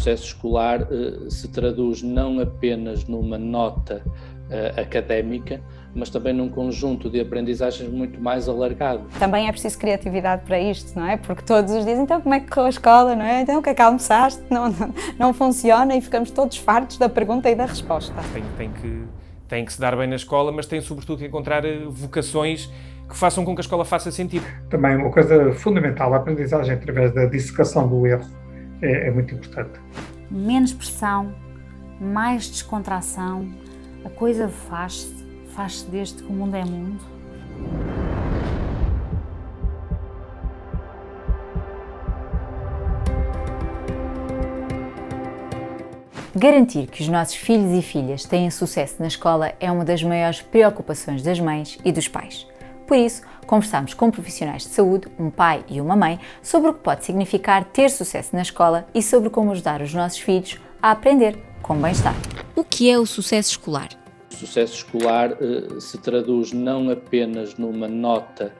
sucesso escolar se traduz não apenas numa nota académica, mas também num conjunto de aprendizagens muito mais alargado. Também é preciso criatividade para isto, não é? Porque todos os dias, então como é que correu a escola, não é? Então o que é que almoçaste? Não funciona e ficamos todos fartos da pergunta e da resposta. Tem que se dar bem na escola, mas tem sobretudo que encontrar vocações que façam com que a escola faça sentido. Também uma coisa fundamental, a aprendizagem através da dissecação do erro é muito importante. Menos pressão, mais descontração, a coisa faz-se desde que o mundo é mundo. Garantir que os nossos filhos e filhas tenham sucesso na escola é uma das maiores preocupações das mães e dos pais. Por isso, conversamos com profissionais de saúde, um pai e uma mãe, sobre o que pode significar ter sucesso na escola e sobre como ajudar os nossos filhos a aprender com bem-estar. O que é o sucesso escolar? O sucesso escolar se traduz não apenas numa nota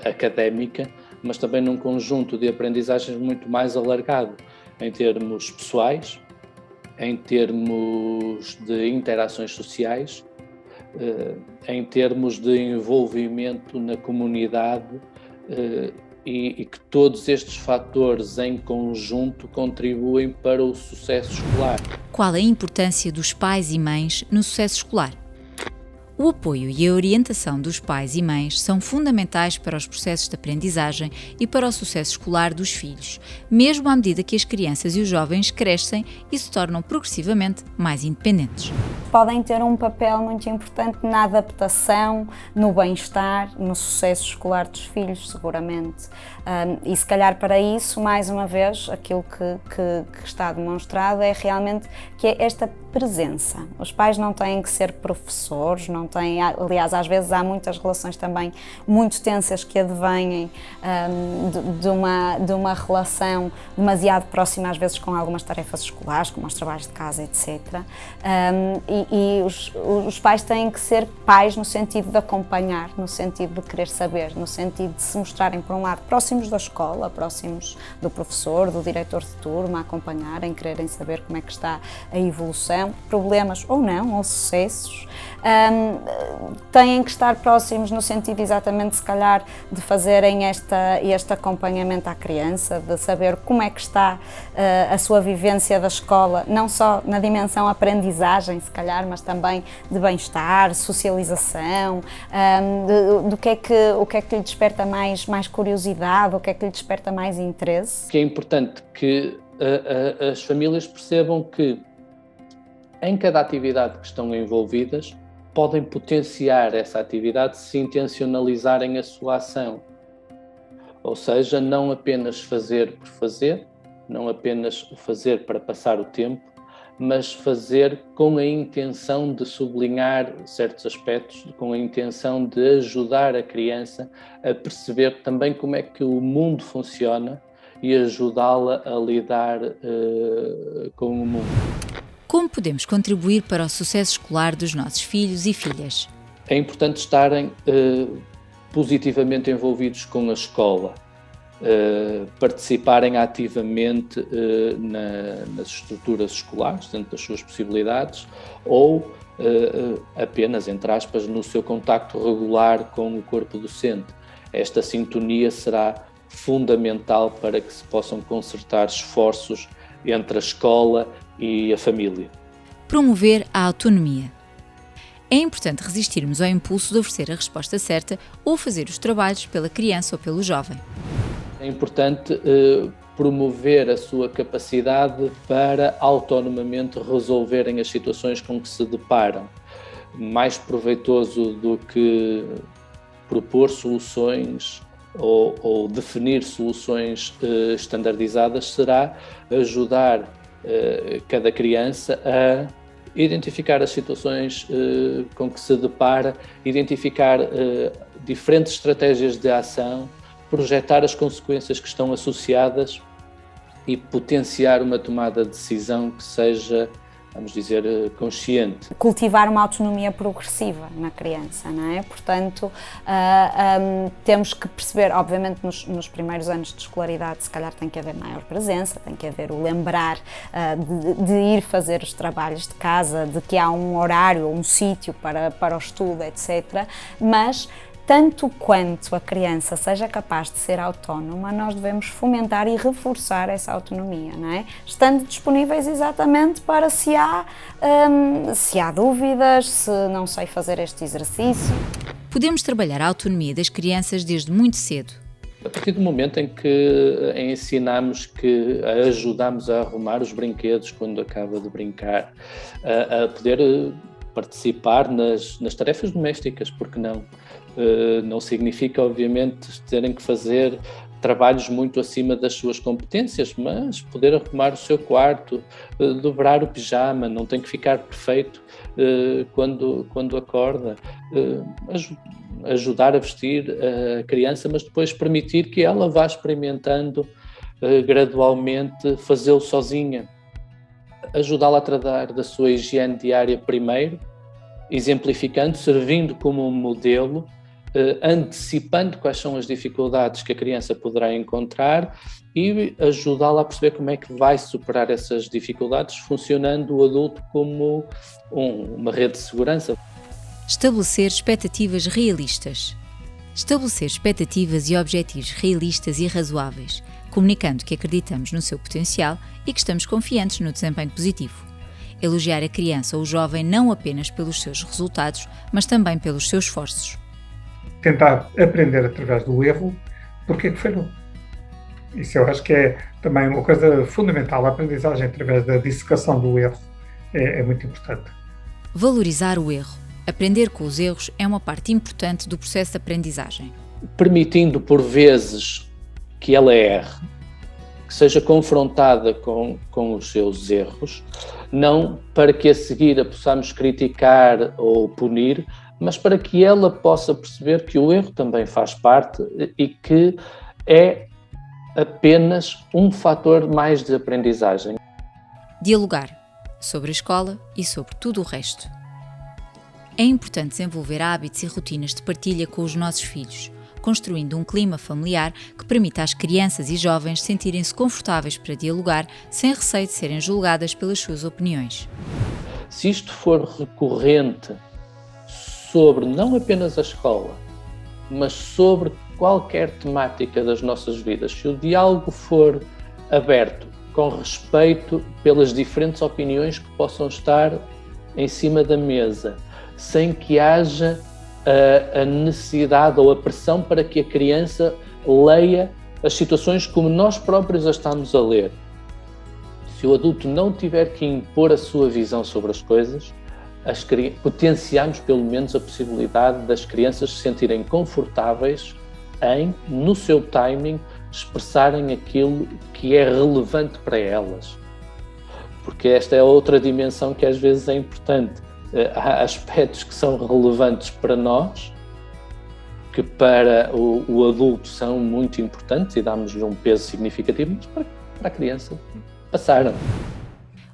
académica, mas também num conjunto de aprendizagens muito mais alargado, em termos pessoais, em termos de interações sociais, em termos de envolvimento na comunidade e que todos estes fatores em conjunto contribuem para o sucesso escolar. Qual a importância dos pais e mães no sucesso escolar? O apoio e a orientação dos pais e mães são fundamentais para os processos de aprendizagem e para o sucesso escolar dos filhos, mesmo à medida que as crianças e os jovens crescem e se tornam progressivamente mais independentes. Podem ter um papel muito importante na adaptação, no bem-estar, no sucesso escolar dos filhos, seguramente. E se calhar para isso, mais uma vez, aquilo que está demonstrado é realmente que é esta presença. Os pais não têm que ser professores, não têm, aliás, às vezes há muitas relações também muito tensas que advêm de uma relação demasiado próxima, às vezes, com algumas tarefas escolares, como os trabalhos de casa, etc. E os pais têm que ser pais no sentido de acompanhar, no sentido de querer saber, no sentido de se mostrarem, por um lado, próximos da escola, próximos do professor, do diretor de turma, acompanharem, quererem saber como é que está a evolução, problemas ou não, ou sucessos. Têm que estar próximos no sentido exatamente, se calhar, de fazerem este acompanhamento à criança, de saber como é que está a sua vivência da escola, não só na dimensão aprendizagem, se calhar, mas também de bem-estar, socialização, o que é que lhe desperta mais curiosidade, o que é que lhe desperta mais interesse. Que é importante que as famílias percebam que em cada atividade que estão envolvidas podem potenciar essa atividade se intencionalizarem a sua ação. Ou seja, não apenas fazer por fazer, não apenas fazer para passar o tempo, mas fazer com a intenção de sublinhar certos aspectos, com a intenção de ajudar a criança a perceber também como é que o mundo funciona e ajudá-la a lidar com o mundo. Como podemos contribuir para o sucesso escolar dos nossos filhos e filhas? É importante estarem positivamente envolvidos com a escola, participarem ativamente nas estruturas escolares, dentro das suas possibilidades, ou apenas, entre aspas, no seu contacto regular com o corpo docente. Esta sintonia será fundamental para que se possam concertar esforços entre a escola e a família. Promover a autonomia. É importante resistirmos ao impulso de oferecer a resposta certa ou fazer os trabalhos pela criança ou pelo jovem. É importante promover a sua capacidade para autonomamente resolverem as situações com que se deparam. Mais proveitoso do que propor soluções ou definir soluções estandardizadas será ajudar cada criança a identificar as situações com que se depara, identificar diferentes estratégias de ação, projetar as consequências que estão associadas e potenciar uma tomada de decisão que seja vamos dizer, consciente. Cultivar uma autonomia progressiva na criança, não é? Portanto, temos que perceber, obviamente nos primeiros anos de escolaridade se calhar tem que haver maior presença, tem que haver o lembrar de ir fazer os trabalhos de casa, de que há um horário, um sítio para o estudo, etc. Mas tanto quanto a criança seja capaz de ser autónoma, nós devemos fomentar e reforçar essa autonomia, não é? Estando disponíveis exatamente para se há dúvidas, se não sei fazer este exercício. Podemos trabalhar a autonomia das crianças desde muito cedo. A partir do momento em que ensinamos que ajudamos a arrumar os brinquedos quando acaba de brincar, a poder participar nas tarefas domésticas, porque não? Não significa, obviamente, terem que fazer trabalhos muito acima das suas competências, mas poder arrumar o seu quarto, dobrar o pijama, não tem que ficar perfeito quando acorda, ajudar a vestir a criança, mas depois permitir que ela vá experimentando gradualmente fazê-lo sozinha. Ajudá-la a tratar da sua higiene diária primeiro, exemplificando, servindo como um modelo, antecipando quais são as dificuldades que a criança poderá encontrar e ajudá-la a perceber como é que vai superar essas dificuldades, funcionando o adulto como uma rede de segurança. Estabelecer expectativas realistas. Estabelecer expectativas e objetivos realistas e razoáveis, comunicando que acreditamos no seu potencial e que estamos confiantes no desempenho positivo. Elogiar a criança ou o jovem não apenas pelos seus resultados, mas também pelos seus esforços. Tentar aprender através do erro porque é que falhou. Isso eu acho que é também uma coisa fundamental. A aprendizagem através da dissecação do erro é muito importante. Valorizar o erro. Aprender com os erros é uma parte importante do processo de aprendizagem. Permitindo, por vezes, que ela erre, que seja confrontada com os seus erros, não para que a seguir a possamos criticar ou punir, mas para que ela possa perceber que o erro também faz parte e que é apenas um fator mais de aprendizagem. Dialogar sobre a escola e sobre tudo o resto. É importante desenvolver hábitos e rotinas de partilha com os nossos filhos, construindo um clima familiar que permita às crianças e jovens sentirem-se confortáveis para dialogar sem receio de serem julgadas pelas suas opiniões. Se isto for recorrente sobre não apenas a escola, mas sobre qualquer temática das nossas vidas, se o diálogo for aberto, com respeito pelas diferentes opiniões que possam estar em cima da mesa, sem que haja a necessidade ou a pressão para que a criança leia as situações como nós próprios as estamos a ler. Se o adulto não tiver que impor a sua visão sobre as coisas, potenciamos pelo menos a possibilidade das crianças se sentirem confortáveis em, no seu timing, expressarem aquilo que é relevante para elas. Porque esta é outra dimensão que às vezes é importante. Há aspectos que são relevantes para nós, que para o adulto são muito importantes e damos-lhe um peso significativo, mas para a criança passaram.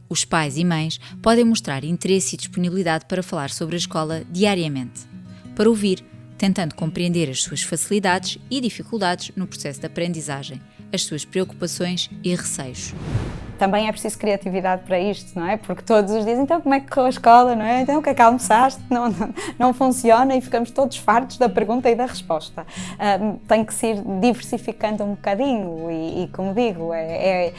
Os pais e mães podem mostrar interesse e disponibilidade para falar sobre a escola diariamente, para ouvir, tentando compreender as suas facilidades e dificuldades no processo de aprendizagem, as suas preocupações e receios. Também é preciso criatividade para isto, não é? Porque todos os dias, então como é que correu a escola, não é? Então o que é que almoçaste? Não funciona e ficamos todos fartos da pergunta e da resposta. Tem que se ir diversificando um bocadinho e como digo, é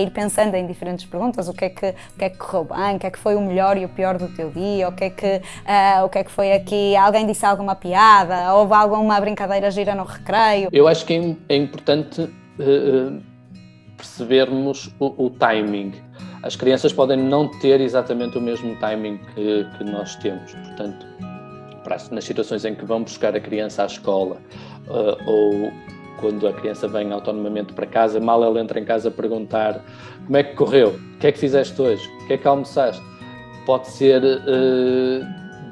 ir pensando em diferentes perguntas, o que é que correu bem, o que é que foi o melhor e o pior do teu dia, o que é que foi aqui, alguém disse alguma piada, houve alguma brincadeira gira no recreio. Eu acho que é importante percebermos o timing. As crianças podem não ter exatamente o mesmo timing que nós temos, portanto, nas situações em que vão buscar a criança à escola ou quando a criança vem autonomamente para casa, mal ela entra em casa, perguntar como é que correu, o que é que fizeste hoje, o que é que almoçaste, pode ser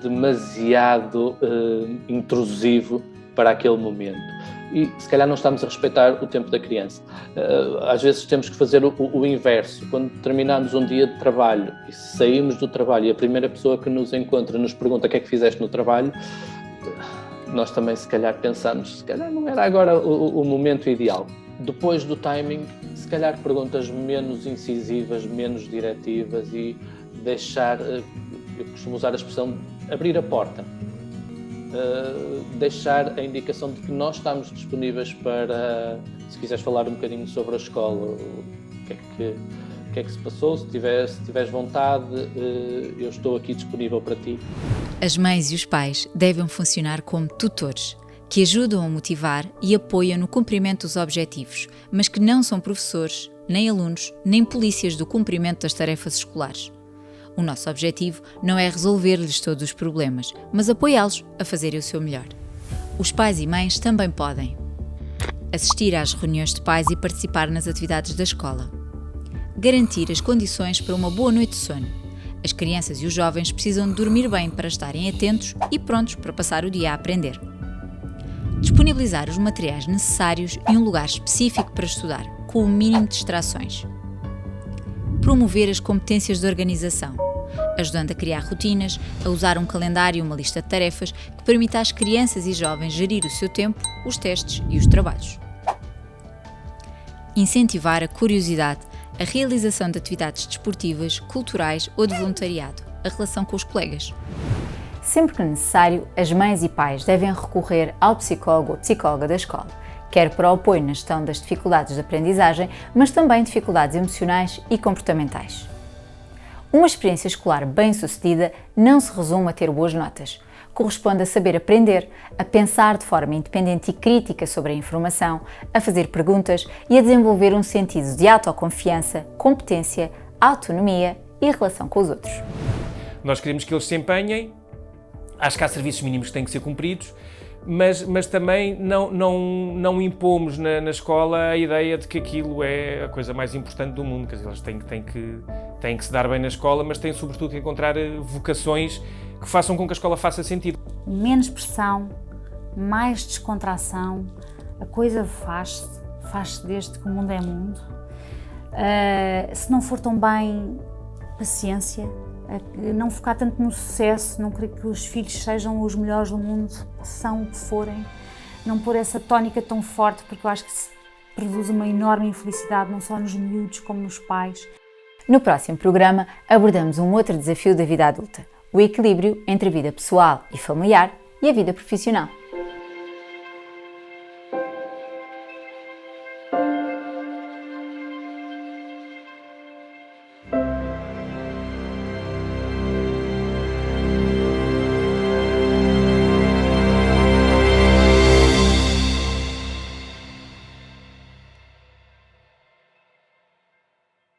demasiado intrusivo para aquele momento. e se calhar não estamos a respeitar o tempo da criança. Às vezes temos que fazer o inverso. Quando terminamos um dia de trabalho e saímos do trabalho e a primeira pessoa que nos encontra nos pergunta o que é que fizeste no trabalho, nós também se calhar pensamos, se calhar não era agora o momento ideal. Depois do timing, se calhar perguntas menos incisivas, menos diretivas e deixar, eu costumo usar a expressão, abrir a porta. Deixar a indicação de que nós estamos disponíveis para, se quiseres falar um bocadinho sobre a escola, o que é que se passou, se tiveres vontade, eu estou aqui disponível para ti. As mães e os pais devem funcionar como tutores, que ajudam a motivar e apoiam no cumprimento dos objetivos, mas que não são professores, nem alunos, nem polícias do cumprimento das tarefas escolares. O nosso objetivo não é resolver-lhes todos os problemas, mas apoiá-los a fazerem o seu melhor. Os pais e mães também podem assistir às reuniões de pais e participar nas atividades da escola. Garantir as condições para uma boa noite de sono. As crianças e os jovens precisam de dormir bem para estarem atentos e prontos para passar o dia a aprender. Disponibilizar os materiais necessários e um lugar específico para estudar, com o mínimo de distrações. Promover as competências de organização, ajudando a criar rotinas, a usar um calendário e uma lista de tarefas que permita às crianças e jovens gerir o seu tempo, os testes e os trabalhos. Incentivar a curiosidade, a realização de atividades desportivas, culturais ou de voluntariado, a relação com os colegas. Sempre que necessário, as mães e pais devem recorrer ao psicólogo ou psicóloga da escola, quer para o apoio na gestão das dificuldades de aprendizagem, mas também dificuldades emocionais e comportamentais. Uma experiência escolar bem-sucedida não se resume a ter boas notas. Corresponde a saber aprender, a pensar de forma independente e crítica sobre a informação, a fazer perguntas e a desenvolver um sentido de autoconfiança, competência, autonomia e relação com os outros. Nós queremos que eles se empenhem, acho que há serviços mínimos que têm que ser cumpridos, mas também não impomos na escola a ideia de que aquilo é a coisa mais importante do mundo. Quer dizer, eles têm que se dar bem na escola, mas têm sobretudo que encontrar vocações que façam com que a escola faça sentido. Menos pressão, mais descontração, a coisa faz-se desde que o mundo é mundo. Se não for tão bem, paciência, não focar tanto no sucesso, não querer que os filhos sejam os melhores do mundo, são o que forem, não pôr essa tónica tão forte, porque eu acho que se produz uma enorme infelicidade, não só nos miúdos como nos pais. No próximo programa abordamos um outro desafio da vida adulta, o equilíbrio entre a vida pessoal e familiar e a vida profissional.